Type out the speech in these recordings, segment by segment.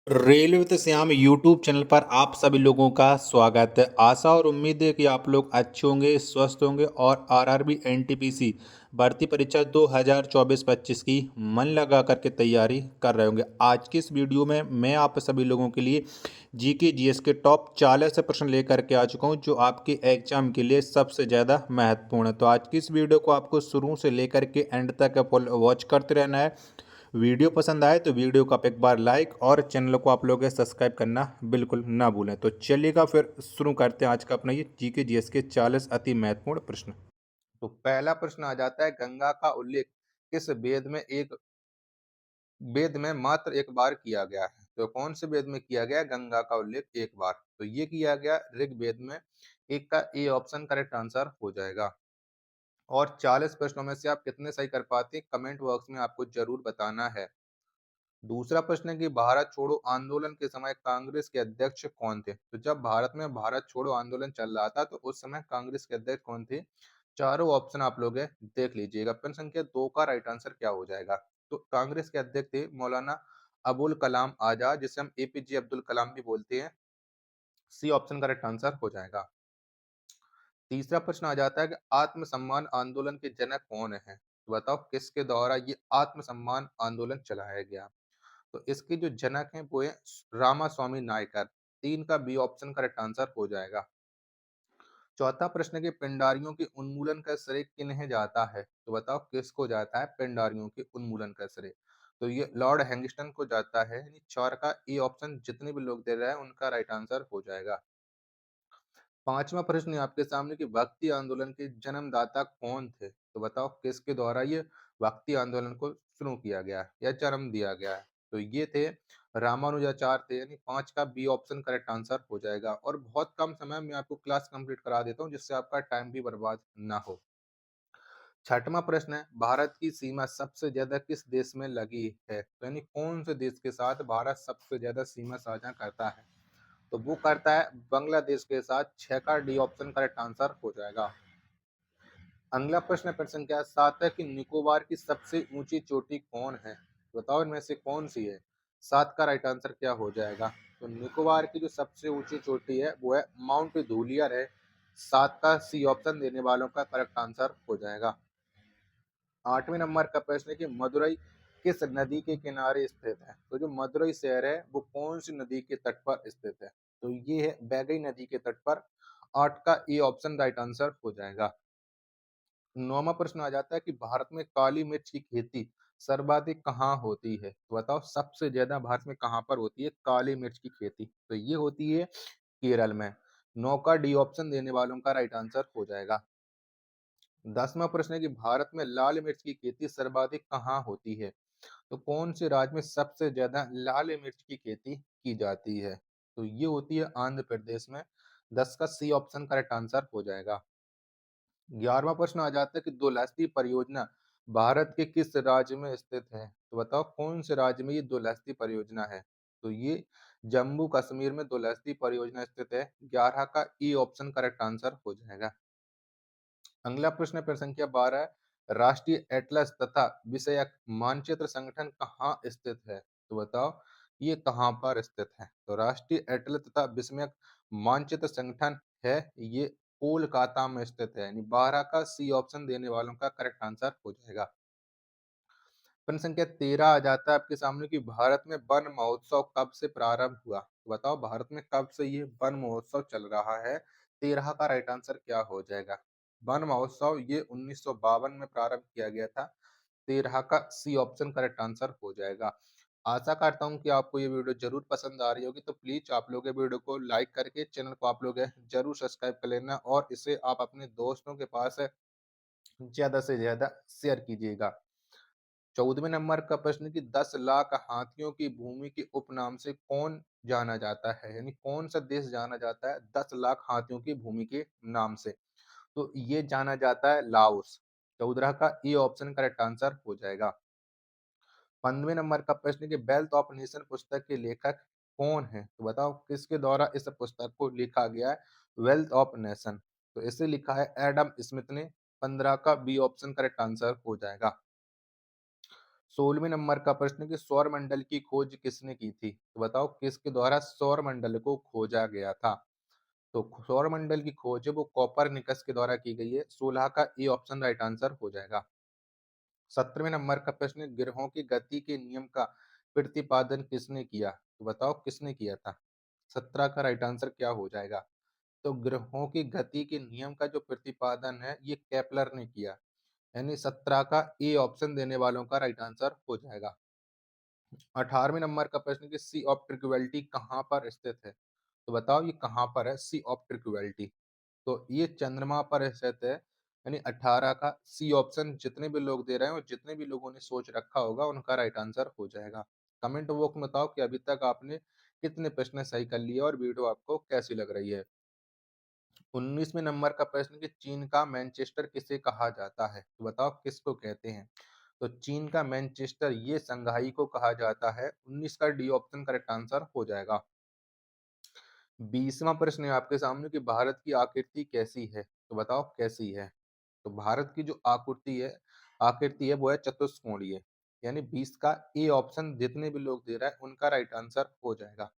Railway with Shyam YouTube channel पर आप सभी लोगों का स्वागत है। आशा और उम्मीद है कि आप लोग अच्छे होंगे, स्वस्थ होंगे और आरआरबी एनटीपीसी भर्ती परीक्षा 2024-25 की मन लगा करके तैयारी कर रहे होंगे। आज की इस वीडियो में मैं आप सभी लोगों के लिए जीके जीएस के टॉप 40 प्रश्न लेकर के आ चुका हूं, जो आपके एग्जाम के लिए सबसे ज़्यादा महत्वपूर्ण है। तो आज की इस वीडियो को आपको शुरू से लेकर के एंड तक फुल वॉच करते रहना है। वीडियो पसंद आए तो वीडियो को आप एक बार लाइक और चैनल को आप लोग सब्सक्राइब करना बिल्कुल ना भूलें। तो चलिएगा फिर शुरू करते हैं आज का अपना ये जीके जीएस के 40 अति महत्वपूर्ण प्रश्न। तो पहला प्रश्न आ जाता है, गंगा का उल्लेख किस वेद में मात्र एक बार किया गया है? तो कौन से वेद में किया गया गंगा का उल्लेख एक बार? तो ये किया गया ऋग्वेद में। एक का ए ऑप्शन करेक्ट आंसर हो जाएगा। और 40 प्रश्नों में से आप कितने सही कर पाते हैं कमेंट बॉक्स में आपको जरूर बताना है। दूसरा प्रश्न है कि भारत छोड़ो आंदोलन के समय कांग्रेस के अध्यक्ष कौन थे? तो जब भारत में भारत छोड़ो आंदोलन चल रहा था तो उस समय कांग्रेस के अध्यक्ष कौन थे? चारों ऑप्शन आप लोग देख लीजिएगा। प्रश्न संख्या 2 का राइट आंसर क्या हो जाएगा? तो कांग्रेस के अध्यक्ष थे मौलाना अबुल कलाम आजाद, जिसे हम एपीजे अब्दुल कलाम भी बोलते हैं। सी ऑप्शन का राइट आंसर हो जाएगा। तीसरा प्रश्न आ जाता है कि आत्मसम्मान आंदोलन के जनक कौन है? तो बताओ किसके द्वारा ये आत्मसम्मान आंदोलन चलाया गया? तो इसके जो जनक हैं वो है रामास्वामी नायकर। 3 का बी ऑप्शन करेक्ट आंसर हो जाएगा। चौथा प्रश्न है कि पिंडारियों के उन्मूलन का श्रेय किन्हें जाता है? तो बताओ किसको जाता है पिंडारियों के उन्मूलन का श्रेय? तो ये लॉर्ड हैंगिस्टन को जाता है। यानी 4 का ए ऑप्शन जितने भी लोग दे रहे हैं उनका राइट आंसर हो जाएगा। पांचवा प्रश्न है आपके सामने कि भक्ति आंदोलन के जन्मदाता कौन थे? तो बताओ किसके द्वारा ये भक्ति आंदोलन को शुरू किया गया या जन्म दिया गया है? तो ये थे रामानुजाचार्य थे। यानी 5 का बी ऑप्शन करेक्ट आंसर हो जाएगा। और बहुत कम समय में आपको क्लास कंप्लीट करा देता हूँ जिससे आपका टाइम भी बर्बाद ना हो। छठवां प्रश्न है, भारत की सीमा सबसे ज्यादा किस देश में लगी है? तो यानी कौन से देश के साथ भारत सबसे ज्यादा सीमा साझा करता है? तो वो करता है बांग्लादेश के साथ। 6 का डी ऑप्शन करेक्ट आंसर हो जाएगा। अगला प्रश्न प्रश्न संख्या 7 है कि निकोबार की सबसे ऊंची चोटी कौन है? बताओ इनमें से कौन सी है? 7 का राइट आंसर क्या हो जाएगा? तो निकोबार की जो सबसे ऊंची चोटी है वो है माउंट धूलियर है। 7 का सी ऑप्शन देने वालों का करेक्ट आंसर हो जाएगा। 8वें नंबर का प्रश्न है कि मदुरई किस नदी के किनारे स्थित है? तो जो मदुरई शहर है वो कौन सी नदी के तट पर स्थित है? तो ये है बैगई नदी के तट पर। 8 का ए ऑप्शन राइट आंसर हो जाएगा। 9वां प्रश्न आ जाता है कि भारत में काली मिर्च की खेती सर्वाधिक कहाँ होती है? तो बताओ सबसे ज्यादा भारत में कहाँ पर होती है काली मिर्च की खेती? तो ये होती है केरल में। 9 का डी ऑप्शन देने वालों का राइट आंसर हो जाएगा। 10वां प्रश्न है कि भारत में लाल मिर्च की खेती सर्वाधिक कहाँ होती है? तो कौन से राज्य में सबसे ज्यादा लाल मिर्च की खेती की जाती है? तो ये होती है आंध्र प्रदेश में। 10 का सी ऑप्शन करेक्ट आंसर हो जाएगा। 11वां प्रश्न आ जाता है कि दुलहस्ती परियोजना भारत के किस राज्य में स्थित है? तो बताओ कौन से राज्य में ये दुलहस्ती परियोजना है? तो ये जम्मू कश्मीर में दुलहस्ती परियोजना स्थित है। 11 का ई ऑप्शन करेक्ट आंसर हो जाएगा। अगला प्रश्न है प्रश्न संख्या 12 है, राष्ट्रीय एटलस तथा विषयक मानचित्र संगठन कहाँ स्थित है? तो बताओ ये कहाँ पर स्थित है? तो राष्ट्रीय एटलस तथा विषयक मानचित्र संगठन है ये कोलकाता में स्थित है। यानी 12 का सी ऑप्शन देने वालों का करेक्ट आंसर हो जाएगा। प्रश्न संख्या 13 आ जाता है आपके सामने कि भारत में वन महोत्सव कब से प्रारंभ हुआ? तो बताओ भारत में कब से ये वन महोत्सव चल रहा है? 13 का राइट आंसर क्या हो जाएगा? वन महोत्सव ये 1952 में प्रारंभ किया गया था। 13 का सी ऑप्शन करेक्ट आंसर हो जाएगा। आशा करता हूँ कि आपको ये वीडियो जरूर पसंद आ रही होगी। तो प्लीज आप लोग ये वीडियो को लाइक करके चैनल को आप लोग जरूर सब्सक्राइब कर लेना और इसे आप अपने दोस्तों के पास ज्यादा से ज्यादा शेयर कीजिएगा। 14वें नंबर का प्रश्न कि 10 लाख हाथियों की भूमि के उपनाम से कौन जाना जाता है? यानी कौन सा देश जाना जाता है 10 लाख हाथियों की भूमि के नाम से? तो ये जाना जाता है लाओस। 14 का ए ऑप्शन करेक्ट आंसर हो जाएगा। 15वें नंबर का प्रश्न कि वेल्थ ऑफ नेशन पुस्तक के लेखक कौन है? तो बताओ किसके द्वारा इस पुस्तक को लिखा गया है वेल्थ ऑफ नेशन? तो इसे लिखा है एडम स्मिथ ने। 15 का बी ऑप्शन करेक्ट आंसर हो जाएगा। 16वें नंबर का प्रश्न कि सौर मंडल की खोज किसने की थी? तो बताओ किसके द्वारा सौर मंडल को खोजा गया था? तो सौर मंडल की खोज है वो कोपरनिकस के द्वारा की गई है। 16 का ए ऑप्शन राइट आंसर हो जाएगा। 17वें नंबर का प्रश्न ग्रहों की गति के नियम का प्रतिपादन किसने किया? तो बताओ किसने किया था? 17 का राइट आंसर क्या हो जाएगा? तो ग्रहों की गति के नियम का जो प्रतिपादन है ये केपलर ने किया। यानी 17 का ए ऑप्शन देने वालों का राइट आंसर हो जाएगा। 18वें नंबर का प्रश्न कि सी ऑफ ट्रिक्विलिटी कहाँ पर स्थित है? तो बताओ ये कहाँ पर है सी ऑफ ट्रिक्विलिटी? तो ये चंद्रमा पर स्थित है। यानी 18 का सी ऑप्शन जितने भी लोग दे रहे हैं और जितने भी लोगों ने सोच रखा होगा उनका राइट आंसर हो जाएगा। कमेंट बॉक्स में बताओ कि अभी तक आपने कितने प्रश्न सही कर लिए और वीडियो आपको कैसी लग रही है। 19वें नंबर का प्रश्न कि चीन का मैनचेस्टर किसे कहा जाता है? तो बताओ किसको कहते हैं? तो चीन का मैनचेस्टर ये संघाई को कहा जाता है। 19 का डी ऑप्शन करेक्ट आंसर हो जाएगा। 20वां प्रश्न है आपके सामने कि भारत की आकृति कैसी है? तो बताओ कैसी है? तो भारत की जो आकृति है वो है चतुष्कोणीय। यानी 20 का ए ऑप्शन जितने भी लोग दे रहा है उनका राइट आंसर हो जाएगा।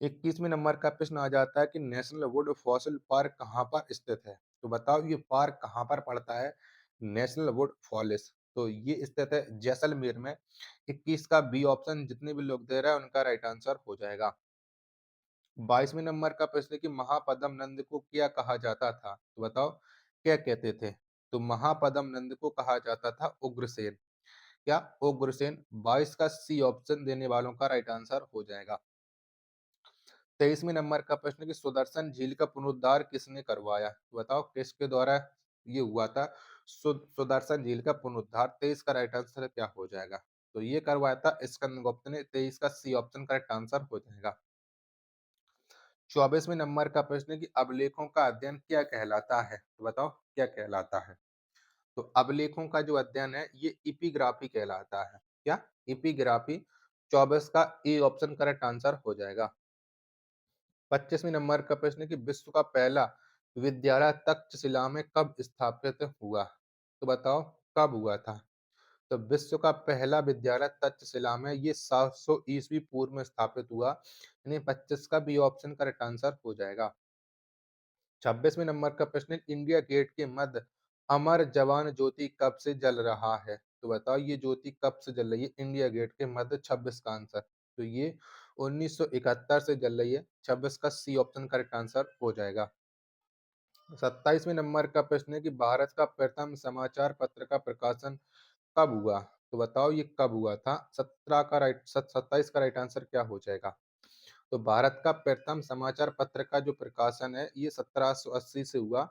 21वें नंबर का प्रश्न आ जाता है कि नेशनल वुड फॉसिल पार्क कहाँ पर स्थित है? तो बताओ ये पार्क कहाँ पर पड़ता है? नेशनल वुड फॉरेस्ट तो ये स्थित है जैसलमेर में। 21 का बी ऑप्शन जितने भी लोग दे रहे हैं उनका राइट आंसर हो जाएगा। 22वें नंबर का प्रश्न है कि महापद्म नंद को क्या कहा जाता था? तो बताओ क्या कहते थे? तो महापद्म नंद को कहा जाता था उग्रसेन। क्या उग्रसेन? 22 का सी ऑप्शन देने वालों का राइट आंसर हो जाएगा। 23वें नंबर का प्रश्न कि सुदर्शन झील का पुनरुद्धार किसने करवाया? तो बताओ किसके द्वारा ये हुआ था? सुदर्शन झील का पुनरुद्धार। 23 का राइट आंसर क्या हो जाएगा? तो ये करवाया था स्कंदगुप्त ने। 23 का सी ऑप्शन करेक्ट आंसर हो जाएगा। 24वें नंबर का प्रश्न है कि अभिलेखों का अध्ययन क्या कहलाता है? तो बताओ क्या कहलाता है? तो अभिलेखों का जो अध्ययन है ये इपिग्राफी कहलाता है। क्या? इपिग्राफी। 24 का ए ऑप्शन करेक्ट आंसर हो जाएगा। 25वें नंबर का प्रश्न है कि विश्व का पहला विद्यालय तक्षशिला में कब स्थापित हुआ? तो बताओ कब हुआ था? तो विश्व का पहला विद्यालय तक्षशिला में ये 700 ईस्वी पूर्व में स्थापित हुआ। यानी 25 का बी ऑप्शन करेक्ट आंसर हो जाएगा। 26वें नंबर का प्रश्न है, इंडिया गेट के मध्य अमर जवान ज्योति कब से जल रहा है? तो बताओ ये ज्योति कब से जल रही है इंडिया गेट के मध्य? 26 का आंसर। तो ये 1971 से जल रही है। 26 का सी ऑप्शन करेक्ट आंसर हो जाएगा। 27वें नंबर का प्रश्न है कि भारत का प्रथम समाचार पत्र का प्रकाशन कब हुआ? तो बताओ ये कब हुआ था? 27 का राइट आंसर क्या हो जाएगा? तो भारत का प्रथम समाचार पत्र का जो प्रकाशन है ये 1780 से हुआ।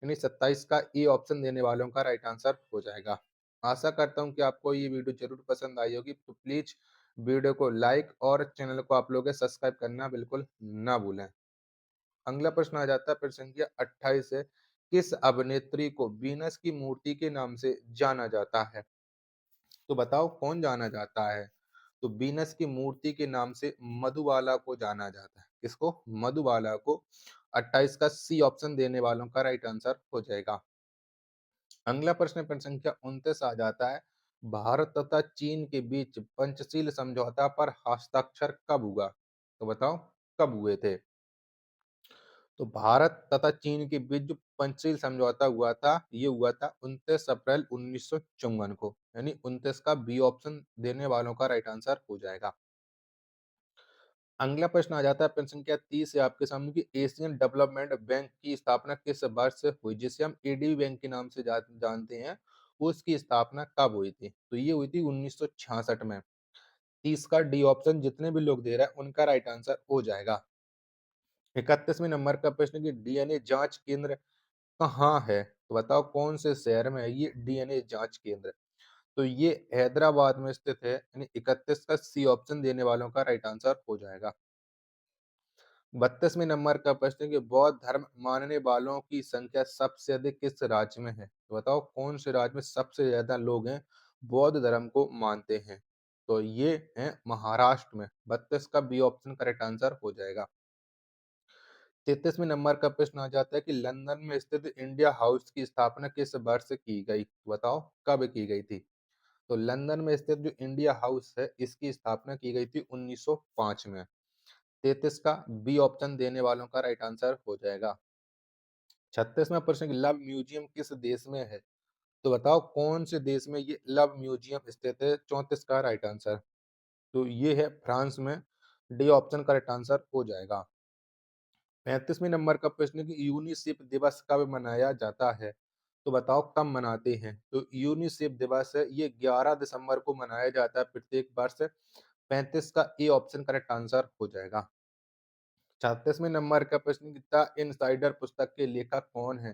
यानी 27 का ए ऑप्शन देने वालों का राइट आंसर हो जाएगा। आशा करता हूँ कि आपको ये वीडियो जरूर पसंद आई होगी। तो प्लीज वीडियो को लाइक और चैनल को आप लोग सब्सक्राइब करना बिल्कुल ना भूलें। अगला प्रश्न आ जाता है प्रश्न संख्या 28 है। किस अभिनेत्री को वीनस की मूर्ति के नाम से जाना जाता है? तो बताओ कौन जाना जाता है? तो वीनस की मूर्ति के नाम से मधुबाला को जाना जाता है। किसको? मधुबाला को। 28 का सी ऑप्शन देने वालों का राइट आंसर हो जाएगा। अगला प्रश्न प्रश्न संख्या 29 आ जाता है। भारत तथा चीन के बीच पंचशील समझौता पर हस्ताक्षर कब हुआ? तो बताओ कब हुए थे? तो भारत तथा चीन के बीच जो पंचशील समझौता हुआ था ये हुआ था 29 अप्रैल 1954 को। यानी 29 का बी ऑप्शन देने वालों का राइट आंसर हो जाएगा। अगला प्रश्न आ जाता है प्रश्न संख्या 30 है आपके सामने कि एशियन डेवलपमेंट बैंक की स्थापना किस वर्ष से हुई? जिसे हम एडीबी बैंक के नाम से जानते हैं। उसकी स्थापना कब हुई थी? तो ये हुई थी 1966 में। 30 का डी ऑप्शन जितने भी लोग दे रहे हैं उनका राइट आंसर हो जाएगा। 31वें नंबर का प्रश्न कि डीएनए जांच केंद्र कहाँ है? तो बताओ कौन से शहर में है ये डीएनए जांच केंद्र? तो ये हैदराबाद में स्थित है। यानी 31 का सी ऑप्शन देने वालों का राइट आंसर हो जाएगा। 32वें नंबर का प्रश्न है कि बौद्ध धर्म मानने वालों की संख्या सबसे अधिक किस राज्य में है? तो बताओ कौन से राज्य में सबसे ज्यादा लोग हैं बौद्ध धर्म को मानते हैं? तो ये है महाराष्ट्र में। 32 का बी ऑप्शन करेक्ट आंसर हो जाएगा। 33वें नंबर का प्रश्न आ जाता है कि लंदन में स्थित इंडिया हाउस की स्थापना किस वर्ष की गई? बताओ कब की गई थी? तो लंदन में स्थित जो इंडिया हाउस है, इसकी स्थापना की गई थी 1905 में। 33 का बी ऑप्शन देने वालों का राइट आंसर हो जाएगा। 36वां प्रश्न कि लव म्यूजियम किस देश में है? तो बताओ कौन से देश में ये लव म्यूजियम स्थित है? 34 का राइट आंसर। तो ये है फ्रांस में। डी ऑप्शन करेक्ट आंसर हो जाएगा। 35वें नंबर का प्रश्न कि यूनिसेफ दिवस कब मनाया जाता है? तो बताओ कब मनाते हैं? तो यूनिसेफ दिवस है ये 11 दिसंबर को मनाया जाता है प्रत्येक वर्ष। 35 का ए ऑप्शन करेक्ट आंसर हो जाएगा। 36वें नंबर का प्रश्न कि द इनसाइडर पुस्तक के लेखक कौन है?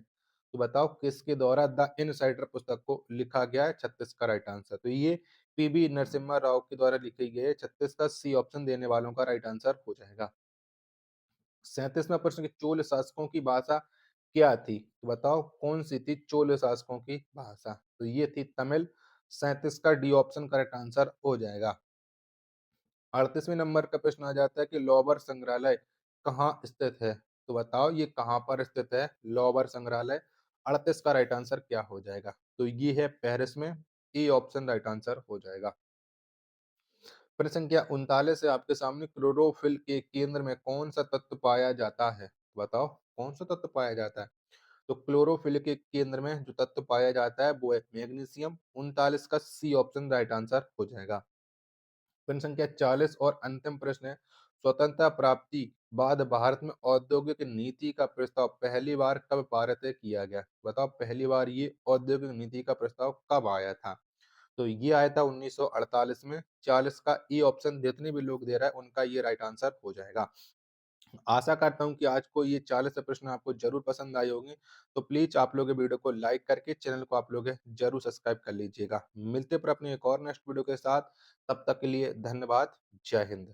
तो बताओ किसके द्वारा द इनसाइडर पुस्तक को लिखा गया है? 36 का राइट आंसर। तो ये पीबी नरसिम्हा राव के द्वारा लिखी गई है। 36 का सी ऑप्शन देने वालों का राइट आंसर हो जाएगा। 37वां प्रश्न कि चोल शासकों की भाषा क्या थी? तो बताओ कौन सी थी चोल शासकों की भाषा? तो ये थी तमिल। 37 का डी ऑप्शन करेक्ट आंसर हो जाएगा। 38वें नंबर का प्रश्न आ जाता है कि लोबर संग्रहालय कहाँ स्थित है? तो बताओ ये कहाँ पर स्थित है लोबर संग्रहालय? 38 का राइट आंसर क्या हो जाएगा? तो ये है पेरिस में। ए ऑप्शन राइट आंसर हो जाएगा। प्रश्न संख्या 39 है आपके सामने, क्लोरोफिल के केंद्र में कौन सा तत्व पाया जाता है? बताओ कौन सा तत्व पाया जाता है? तो क्लोरोफिल के केंद्र में जो तत्व पाया जाता है वो है मैग्नीशियम। 39 का सी ऑप्शन राइट आंसर हो जाएगा। प्रश्न संख्या 40 और अंतिम प्रश्न है, स्वतंत्रता प्राप्ति बाद भारत में औद्योगिक नीति का प्रस्ताव पहली बार कब पारित किया गया? बताओ पहली बार ये औद्योगिक नीति का प्रस्ताव कब आया था? तो ये आया था 1948 में। 40 का ई ऑप्शन जितने भी लोग दे रहा है उनका ये राइट आंसर हो जाएगा। आशा करता हूँ कि आज को ये 40 प्रश्न आपको जरूर पसंद आए होंगे। तो प्लीज आप लोग वीडियो को लाइक करके चैनल को आप लोग जरूर सब्सक्राइब कर लीजिएगा। मिलते पर अपने एक और नेक्स्ट वीडियो के साथ। तब तक के लिए धन्यवाद। जय हिंद।